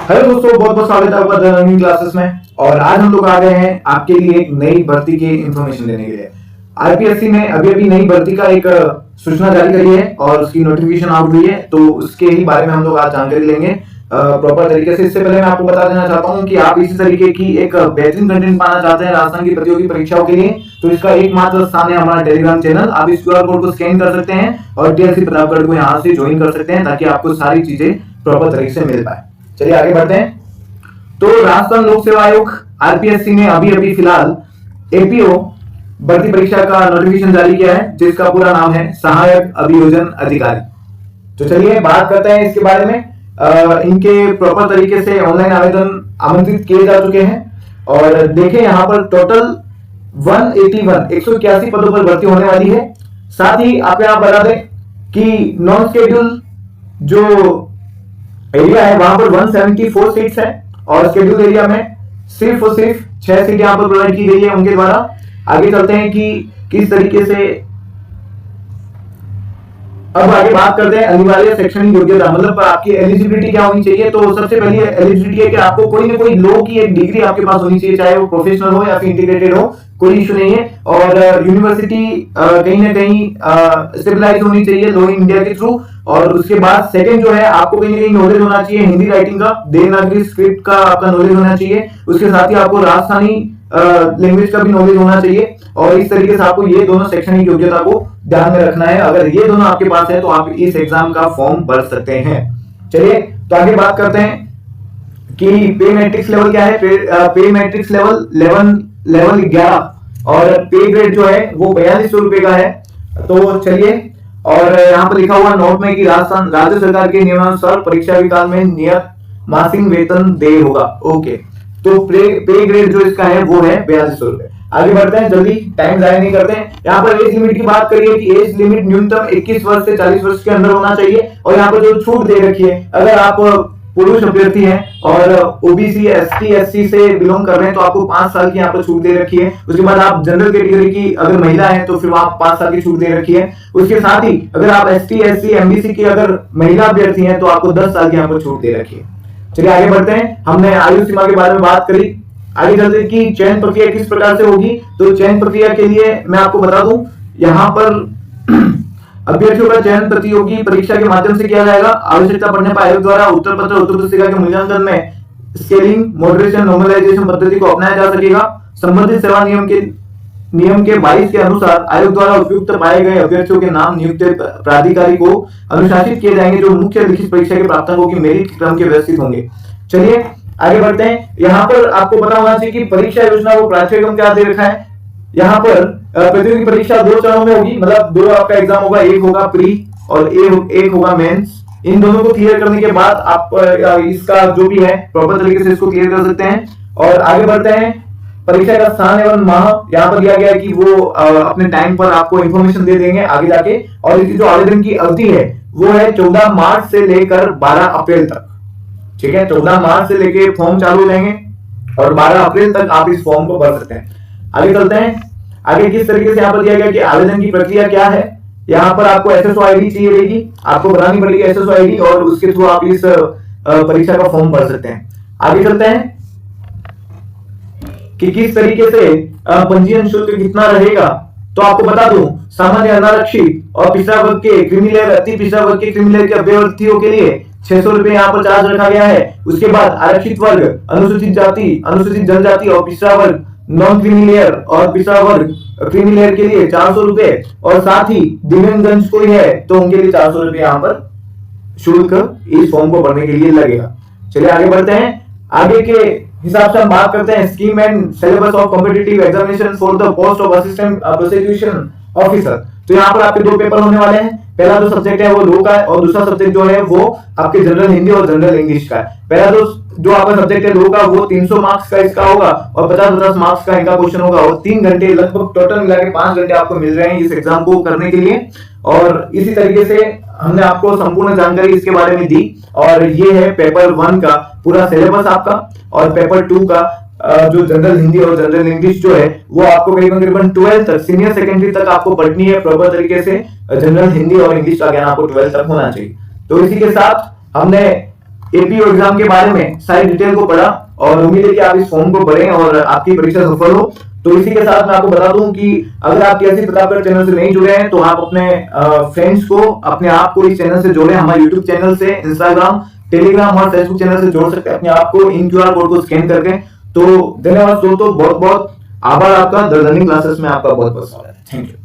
Hello दोस्तों, बहुत बहुत स्वागत है आपका द लर्निंग क्लासेस में। और आज हम लोग आ गए हैं आपके लिए एक नई भर्ती की इंफॉर्मेशन देने के लिए। आईपीएससी ने अभी अभी नई भर्ती का एक सूचना जारी करी है और उसकी नोटिफिकेशन आउट हुई है, तो उसके ही बारे में हम लोग आज जानकारी लेंगे प्रॉपर तरीके से। इससे पहले मैं आपको बता देना चाहता हूं कि आप इसी तरीके की एक बेहतरीन कंटेंट पाना चाहते हैं राजस्थान की प्रतियोगी परीक्षाओं के लिए, तो इसका एकमात्र स्थान है हमारा टेलीग्राम चैनल। आप इस क्यूआर कोड को स्कैन कर सकते हैं और टीएलसी प्रतापगढ़ को यहाँ से ज्वाइन कर सकते हैं ताकि आपको सारी चीजें प्रॉपर तरीके से मिल पाए। चलिए आगे बढ़ते हैं। तो राजस्थान लोक सेवा आयोग आरपीएससी ने अभी अभी फिलहाल एपीओ भर्ती परीक्षा का नोटिफिकेशन जारी किया है, जिसका पूरा नाम है सहायक अभियोजन अधिकारी। तो चलिए बात करते हैं इसके बारे में। इनके प्रॉपर तरीके से ऑनलाइन आवेदन आमंत्रित किए जा चुके हैं और देखें यहाँ पर टोटल 181 पदों पर भर्ती होने वाली है। साथ ही आपको यहाँ बता दें कि नॉन शेड्यूल जो एरिया है वहां पर 174 सीट्स है और शेड्यूल एरिया में सिर्फ और सिर्फ 6 सीट यहाँ पर प्रोवाइड की गई है उनके द्वारा। आगे चलते हैं कि किस तरीके से, अब आगे बात करते हैं अनिवार्य शैक्षणिक योग्यता, मतलब आपकी एलिजिबिलिटी क्या होनी चाहिए। तो सबसे पहले एलिजिबिलिटी है कि आपको कोई ना कोई लॉ की एक डिग्री आपके पास होनी चाहिए, चाहे वो प्रोफेशनल हो या फिर इंटीग्रेटेड हो, कोई इशू नहीं है। और यूनिवर्सिटी कहीं ना कहीं स्टेबलाइज होनी चाहिए लॉ इन इंडिया के थ्रू। और उसके बाद सेकंड जो है, आपको कहीं ना कहीं नॉलेज होना चाहिए हिंदी राइटिंग का, देवनागरी स्क्रिप्ट का आपका नॉलेज होना चाहिए। उसके साथ ही आपको राजस्थानी लैंग्वेज का भी नॉलेज होना चाहिए। और इस तरीके से आपको ये दोनों शैक्षणिक योग्यता को ध्यान में रखना है। अगर ये दोनों आपके पास है तो आप इस एग्जाम का फॉर्म भर सकते हैं। चलिए तो आगे बात करते हैं कि पे मैट्रिक्स लेवल क्या है। पे मैट्रिक्स लेवल 11 और पे ग्रेड जो है वो 4200 रुपए का है। तो चलिए, और यहाँ पर लिखा हुआ नोट में कि राजस्थान राज्य सरकार के नियमानुसार परीक्षा काल में नियत मासिक वेतन देय होगा। ओके, तो पे ग्रेड जो इसका है वो है 4200 रुपए। आगे बढ़ते हैं, जल्दी टाइम जाया नहीं करते हैं। यहाँ पर एज लिमिट की बात करिए कि एज लिमिट न्यूनतम 21 वर्ष से 40 वर्ष के अंदर होना चाहिए। और यहाँ पर जो छूट दे रखी है, अगर आप पुरुष अभ्यर्थी हैं और ओबीसी एसटी एससी से बिलोंग कर रहे हैं तो आपको 5 साल की यहाँ पर छूट दे रखी है। उसके बाद आप जनरल कैटेगरी की अगर महिला है तो फिर आप 5 साल की छूट दे रखी है। उसके साथ ही अगर आप एसटी एससी एमबीसी की अगर महिला अभ्यर्थी हैं तो आपको 10 साल की यहाँ पर छूट दे रखी है। चलिए आगे बढ़ते हैं। हमने आयु सीमा के बारे में बात करी, आगे चलते हैं कि चयन प्रक्रिया किस प्रकार से होगी। तो चयन प्रक्रिया के लिए मैं आपको बता दूं, यहाँ पर अभ्यर्थियों का चयन प्रतियोगी परीक्षा के माध्यम से किया जाएगा। आवश्यकता पड़ने पर आयोग द्वारा उत्तर पत्र उत्तर पुस्तिका के मूल्यांकन में स्केलिंग, मॉडरेशन, नॉर्मलाइजेशन पद्धति को अपनाया जा सकेगा। संबंधित सेवा नियम के 22 के अनुसार आयोग द्वारा उपयुक्त पाए गए अभ्यर्थियों के नाम नियुक्त प्राधिकारी को अनुशासित किए जाएंगे, जो मुख्य लिखित परीक्षा के प्राप्तांकों की मेरिट क्रम के व्यवस्थित होंगे। चलिए आगे बढ़ते हैं। यहाँ पर आपको पता होना चाहिए कि परीक्षा योजना को पाठ्यक्रम क्या दे रखा है। यहाँ पर प्रतियोगी परीक्षा 2 चरणों में होगी, मतलब 2 आपका एग्जाम होगा, एक होगा प्री और एक होगा मेंस। इन दोनों को क्लियर करने के बाद आप इसका जो भी है प्रॉपर तरीके से इसको क्लियर कर सकते हैं। और आगे बढ़ते हैं, परीक्षा का स्थान एवं माह यहाँ पर दिया गया है कि वो अपने टाइम पर आपको इंफॉर्मेशन दे देंगे आगे जाके। और इसकी जो आवेदन की अवधि है वो है 14 मार्च से लेकर 12 अप्रैल तक। ठीक है, 14 मार्च से लेके फॉर्म चालू रहेंगे और 12 अप्रैल तक आप इस फॉर्म को भर सकते हैं। आगे चलते हैं, आगे किस तरीके से यहाँ पर दिया गया कि आवेदन की प्रक्रिया क्या है। यहाँ पर आपको एसएसओ आईडी चाहिए रहेगी, आपको बनानी पड़ेगी एसएसओ आईडी और उसके थ्रू आप इस परीक्षा का फॉर्म भर सकते हैं। आगे चलते हैं कि किस तरीके से पंजीयन शुल्क कितना रहेगा। तो आपको बता दूं, सामान्य अनारक्षित और पिछड़ा वर्ग के क्रिमिनल, अति पिछड़ा वर्ग के क्रिमिनल के अभ्यर्थियों के लिए 600 रुपए यहाँ पर चार्ज रखा गया है। उसके बाद आरक्षित वर्ग, अनुसूचित जाति, अनुसूचित जनजाति और पिछड़ा वर्ग, नॉन क्रिमिलेयर और पिछड़ा वर्ग क्रिमिलेयर के लिए 400 रुपए, और साथ ही दिव्यांगजन कोई है तो उनके लिए 400 रुपए यहाँ पर शुल्क इस फॉर्म को भरने के लिए लगेगा। चलिए आगे बढ़ते हैं। आगे के हिसाब से हम बात करते हैं scheme and syllabus of competitive examination for the post of assistant prosecution officer. तो यहाँ पर आपके 2 पेपर होने वाले हैं। पहला जो सब्जेक्ट है वो लॉ का है और दूसरा सब्जेक्ट जो है वो आपके जनरल हिंदी और जनरल इंग्लिश का है। पहला जो आपका सब्जेक्ट है लॉ का वो 300 मार्क्स का इसका होगा और 50-50 मार्क्स का इनका क्वेश्चन होगा और 3 घंटे लगभग टोटल मिला के 5 घंटे आपको मिल रहे हैं इस एग्जाम को करने के लिए। और इसी तरीके से हमने आपको संपूर्ण जानकारी इसके बारे में दी। और ये है पेपर 1 का पूरा सिलेबस आपका, और पेपर 2 का जो जनरल हिंदी और जनरल इंग्लिश जो है वो आपको करीबन 12 तक, सीनियर सेकेंडरी तक आपको पढ़नी है प्रॉपर तरीके से। जनरल हिंदी और इंग्लिश का ज्ञान आपको 12 तक होना चाहिए। तो इसी के साथ हमने एपीओ एग्जाम के बारे में सारी डिटेल को पढ़ा और उम्मीद है कि आप इस फॉर्म को पढ़ें और आपकी परीक्षा सफल हो। तो इसी के साथ मैं आपको बता दूं कि अगर आप कैसी प्रतापगढ़ चैनल से नहीं जुड़े हैं तो आप अपने फ्रेंड्स को, अपने आप को इस चैनल से जोड़ें। हमारे यूट्यूब चैनल से, इंस्टाग्राम, टेलीग्राम और फेसबुक चैनल से जोड़ सकते हैं अपने आप को इन QR कोड को स्कैन करके। तो धन्यवाद दोस्तों, बहुत बहुत आभार आपका। द लर्निंग क्लासेस में आपका बहुत बहुत स्वागत है। Thank you.